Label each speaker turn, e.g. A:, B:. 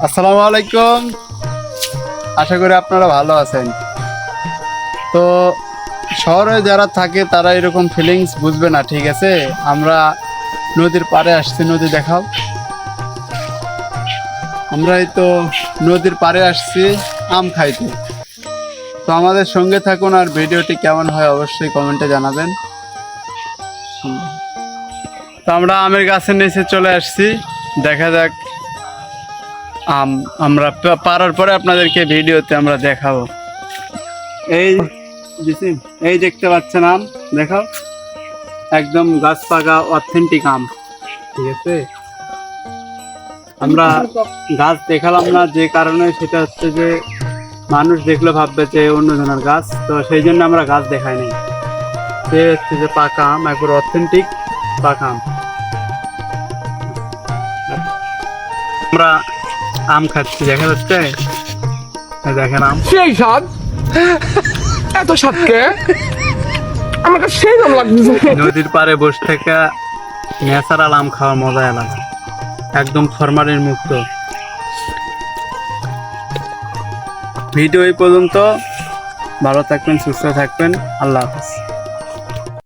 A: আসসালামু আলাইকুম। আশা করি আপনারা ভালো আছেন। তো শহরে যারা থাকে তারা এরকম ফিলিংস বুঝবে না, ঠিক আছে? আমরা নদীর পাড়ে আসছি, নদী দেখাও। আমরা এই তো নদীর পাড়ে আসছি আম খাইতে। তো আমাদের সঙ্গে থাকুন, আর ভিডিওটি কেমন হয় অবশ্যই কমেন্টে জানাবেন। তো আমরা আমের গাছের নিচে চলে আসছি, দেখা যাক আম আমরা পারার পরে আপনাদেরকে ভিডিওতে আমরা দেখাবো। এই এই দেখতে পাচ্ছেন আম, দেখাও, একদম গাছ পাকা অথেন্টিক আম, ঠিক আছে? আমরা গাছ দেখালাম না যে কারণে, সেটা হচ্ছে যে মানুষ দেখলে ভাববে যে অন্য জনের গাছ, তো সেই জন্য আমরা গাছ দেখাই নাই। সে হচ্ছে যে পাকা আম, একবার অথেন্টিক পাকা আম। আমরা আম খাচ্ছি, দেখা যাচ্ছে, দেখেন আম
B: সেই স্বাদ, এত স্বাদকে আমার কাছে সেই দাম লাগছে।
A: নদীর পাড়ে বসে থেকে ন্যাচারাল আম খাওয়ার মজা আলাদা, একদম ফরমালিন মুক্ত। ভিডিও এই পর্যন্ত, ভালো থাকবেন, সুস্থ থাকবেন, আল্লাহ হাফেজ।